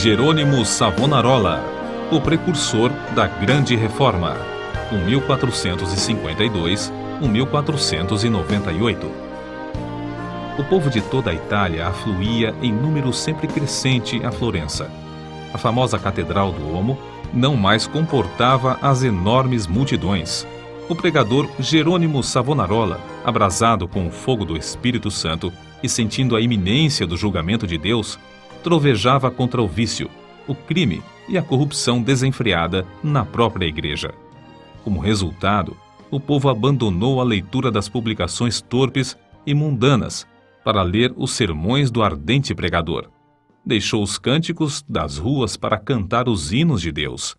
Jerônimo Savonarola, o precursor da Grande Reforma, 1452-1498. O povo de toda a Itália afluía em número sempre crescente a Florença. A famosa Catedral do Duomo não mais comportava as enormes multidões. O pregador Jerônimo Savonarola, abrasado com o fogo do Espírito Santo e sentindo a iminência do julgamento de Deus, trovejava contra o vício, o crime e a corrupção desenfreada na própria igreja. Como resultado, o povo abandonou a leitura das publicações torpes e mundanas para ler os sermões do ardente pregador. Deixou os cânticos das ruas para cantar os hinos de Deus.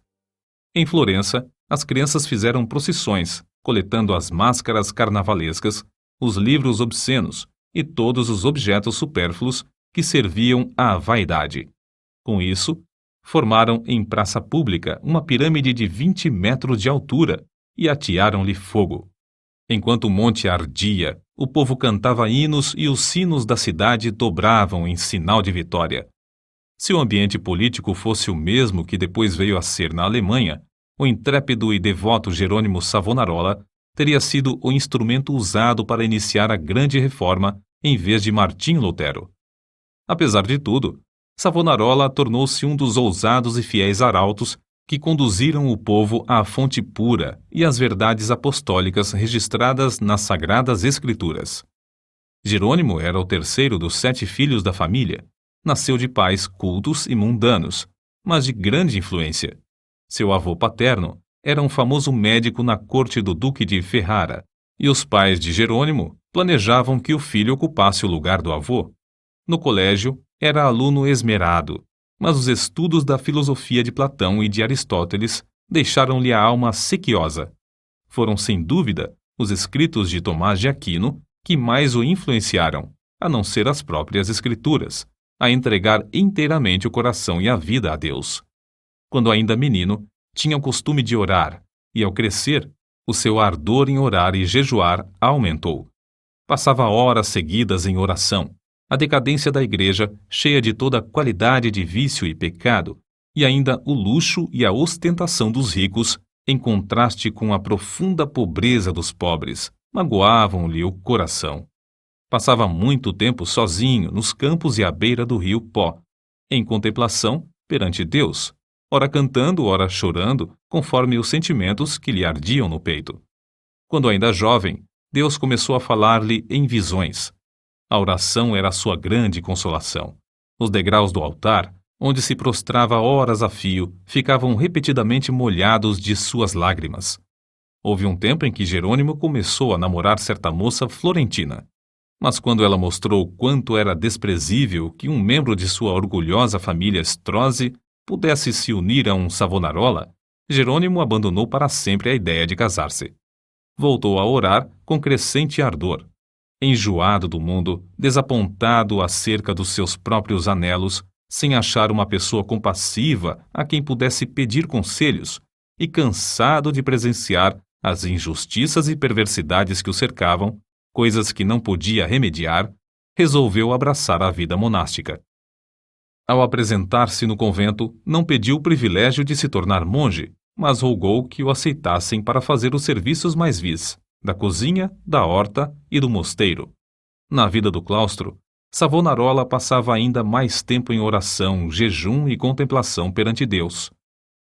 Em Florença, as crianças fizeram procissões, coletando as máscaras carnavalescas, os livros obscenos e todos os objetos supérfluos que serviam à vaidade. Com isso, formaram em praça pública uma pirâmide de 20 metros de altura e atearam-lhe fogo. Enquanto o monte ardia, o povo cantava hinos e os sinos da cidade dobravam em sinal de vitória. Se o ambiente político fosse o mesmo que depois veio a ser na Alemanha, o intrépido e devoto Jerônimo Savonarola teria sido o instrumento usado para iniciar a Grande Reforma em vez de Martim Lutero. Apesar de tudo, Savonarola tornou-se um dos ousados e fiéis arautos que conduziram o povo à fonte pura e às verdades apostólicas registradas nas Sagradas Escrituras. Jerônimo era o terceiro dos 7 filhos da família. Nasceu de pais cultos e mundanos, mas de grande influência. Seu avô paterno era um famoso médico na corte do Duque de Ferrara, e os pais de Jerônimo planejavam que o filho ocupasse o lugar do avô. No colégio, era aluno esmerado, mas os estudos da filosofia de Platão e de Aristóteles deixaram-lhe a alma sequiosa. Foram, sem dúvida, os escritos de Tomás de Aquino que mais o influenciaram, a não ser as próprias escrituras, a entregar inteiramente o coração e a vida a Deus. Quando ainda menino, tinha o costume de orar, e ao crescer, o seu ardor em orar e jejuar aumentou. Passava horas seguidas em oração. A decadência da igreja, cheia de toda a qualidade de vício e pecado, e ainda o luxo e a ostentação dos ricos, em contraste com a profunda pobreza dos pobres, magoavam-lhe o coração. Passava muito tempo sozinho nos campos e à beira do rio Pó, em contemplação perante Deus, ora cantando, ora chorando, conforme os sentimentos que lhe ardiam no peito. Quando ainda jovem, Deus começou a falar-lhe em visões. A oração era a sua grande consolação. Os degraus do altar, onde se prostrava horas a fio, ficavam repetidamente molhados de suas lágrimas. Houve um tempo em que Jerônimo começou a namorar certa moça florentina. Mas quando ela mostrou quanto era desprezível que um membro de sua orgulhosa família Strozzi pudesse se unir a um Savonarola, Jerônimo abandonou para sempre a ideia de casar-se. Voltou a orar com crescente ardor. Enjoado do mundo, desapontado acerca dos seus próprios anelos, sem achar uma pessoa compassiva a quem pudesse pedir conselhos, e cansado de presenciar as injustiças e perversidades que o cercavam, coisas que não podia remediar, resolveu abraçar a vida monástica. Ao apresentar-se no convento, não pediu o privilégio de se tornar monge, mas rogou que o aceitassem para fazer os serviços mais vis, da cozinha, da horta e do mosteiro. Na vida do claustro, Savonarola passava ainda mais tempo em oração, jejum e contemplação perante Deus.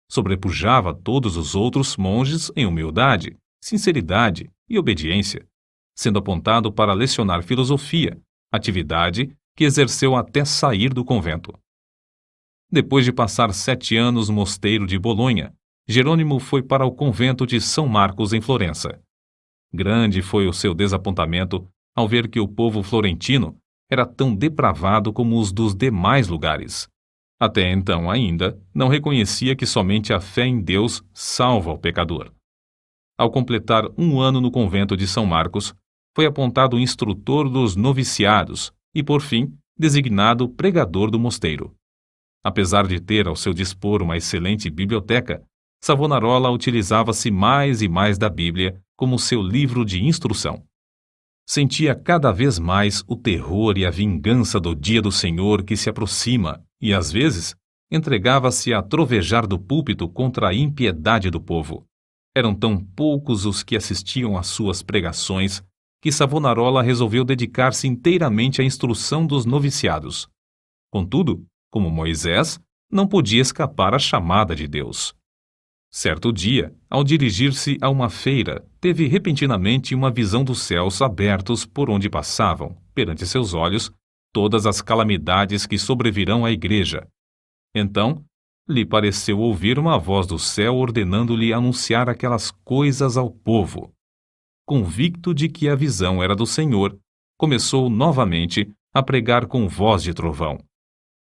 Sobrepujava todos os outros monges em humildade, sinceridade e obediência, sendo apontado para lecionar filosofia, atividade que exerceu até sair do convento. Depois de passar 7 anos no mosteiro de Bolonha, Jerônimo foi para o convento de São Marcos em Florença. Grande foi o seu desapontamento ao ver que o povo florentino era tão depravado como os dos demais lugares. Até então ainda não reconhecia que somente a fé em Deus salva o pecador. Ao completar 1 ano no convento de São Marcos, foi apontado instrutor dos noviciados e, por fim, designado pregador do mosteiro. Apesar de ter ao seu dispor uma excelente biblioteca, Savonarola utilizava-se mais e mais da Bíblia como seu livro de instrução. Sentia cada vez mais o terror e a vingança do dia do Senhor que se aproxima e, às vezes, entregava-se a trovejar do púlpito contra a impiedade do povo. Eram tão poucos os que assistiam às suas pregações que Savonarola resolveu dedicar-se inteiramente à instrução dos noviciados. Contudo, como Moisés, não podia escapar à chamada de Deus. Certo dia, ao dirigir-se a uma feira, teve repentinamente uma visão dos céus abertos por onde passavam, perante seus olhos, todas as calamidades que sobrevirão à igreja. Então, lhe pareceu ouvir uma voz do céu ordenando-lhe anunciar aquelas coisas ao povo. Convicto de que a visão era do Senhor, começou novamente a pregar com voz de trovão.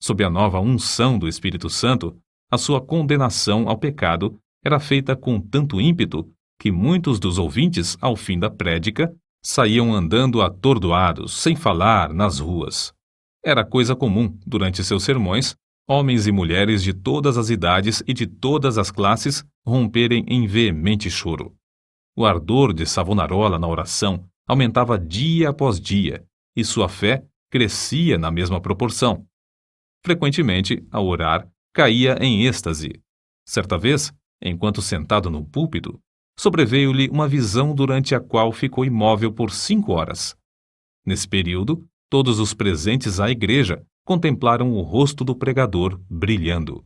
Sob a nova unção do Espírito Santo, a sua condenação ao pecado era feita com tanto ímpeto que muitos dos ouvintes, ao fim da prédica, saíam andando atordoados, sem falar, nas ruas. Era coisa comum, durante seus sermões, homens e mulheres de todas as idades e de todas as classes romperem em veemente choro. O ardor de Savonarola na oração aumentava dia após dia, e sua fé crescia na mesma proporção. Frequentemente, ao orar, caía em êxtase. Certa vez, enquanto sentado no púlpito, sobreveio-lhe uma visão durante a qual ficou imóvel por 5 horas. Nesse período, todos os presentes à igreja contemplaram o rosto do pregador brilhando.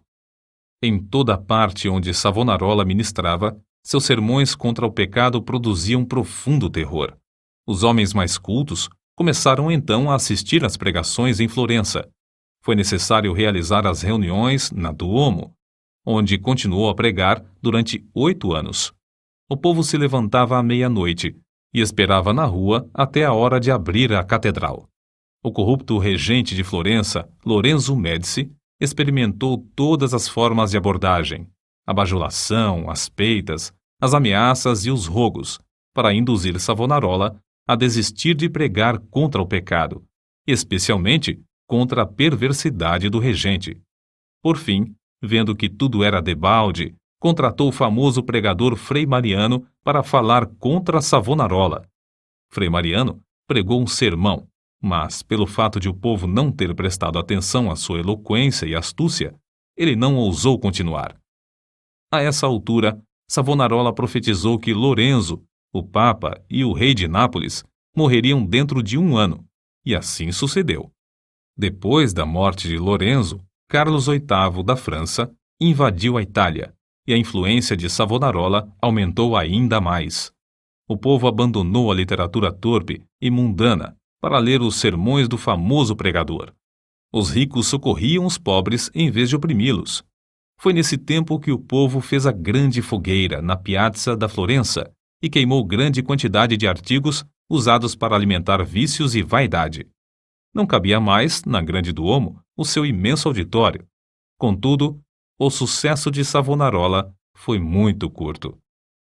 Em toda a parte onde Savonarola ministrava, seus sermões contra o pecado produziam profundo terror. Os homens mais cultos começaram então a assistir às pregações em Florença. Foi necessário realizar as reuniões na Duomo, onde continuou a pregar durante 8 anos. O povo se levantava à meia-noite e esperava na rua até a hora de abrir a catedral. O corrupto regente de Florença, Lorenzo Médici, experimentou todas as formas de abordagem, a bajulação, as peitas, as ameaças e os rogos, para induzir Savonarola a desistir de pregar contra o pecado, especialmente contra a perversidade do regente. Por fim, vendo que tudo era debalde, contratou o famoso pregador Frei Mariano para falar contra Savonarola. Frei Mariano pregou um sermão, mas, pelo fato de o povo não ter prestado atenção à sua eloquência e astúcia, ele não ousou continuar. A essa altura, Savonarola profetizou que Lorenzo, o Papa e o rei de Nápoles morreriam dentro de 1 ano, e assim sucedeu. Depois da morte de Lorenzo, Carlos VIII da França invadiu a Itália, e a influência de Savonarola aumentou ainda mais. O povo abandonou a literatura torpe e mundana para ler os sermões do famoso pregador. Os ricos socorriam os pobres em vez de oprimi-los. Foi nesse tempo que o povo fez a grande fogueira na Piazza da Florença e queimou grande quantidade de artigos usados para alimentar vícios e vaidade. Não cabia mais, na Grande Duomo, o seu imenso auditório. Contudo, o sucesso de Savonarola foi muito curto.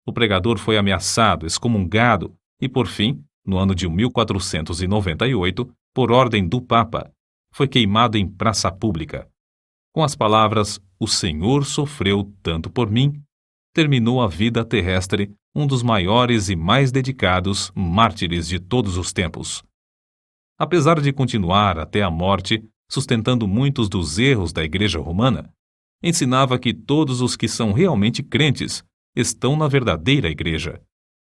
O pregador foi ameaçado, excomungado e, por fim, no ano de 1498, por ordem do Papa, foi queimado em praça pública. Com as palavras "O Senhor sofreu tanto por mim", terminou a vida terrestre um dos maiores e mais dedicados mártires de todos os tempos. Apesar de continuar até a morte, sustentando muitos dos erros da Igreja Romana, ensinava que todos os que são realmente crentes estão na verdadeira Igreja.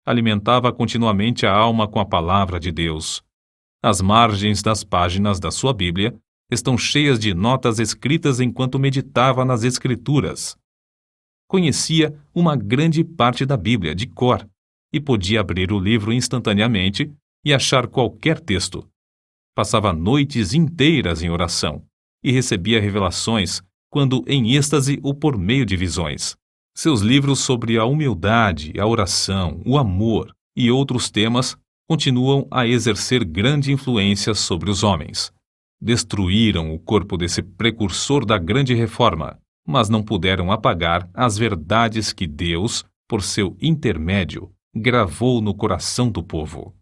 Alimentava continuamente a alma com a palavra de Deus. As margens das páginas da sua Bíblia estão cheias de notas escritas enquanto meditava nas Escrituras. Conhecia uma grande parte da Bíblia de cor e podia abrir o livro instantaneamente e achar qualquer texto. Passava noites inteiras em oração e recebia revelações quando em êxtase ou por meio de visões. Seus livros sobre a humildade, a oração, o amor e outros temas continuam a exercer grande influência sobre os homens. Destruíram o corpo desse precursor da grande reforma, mas não puderam apagar as verdades que Deus, por seu intermédio, gravou no coração do povo.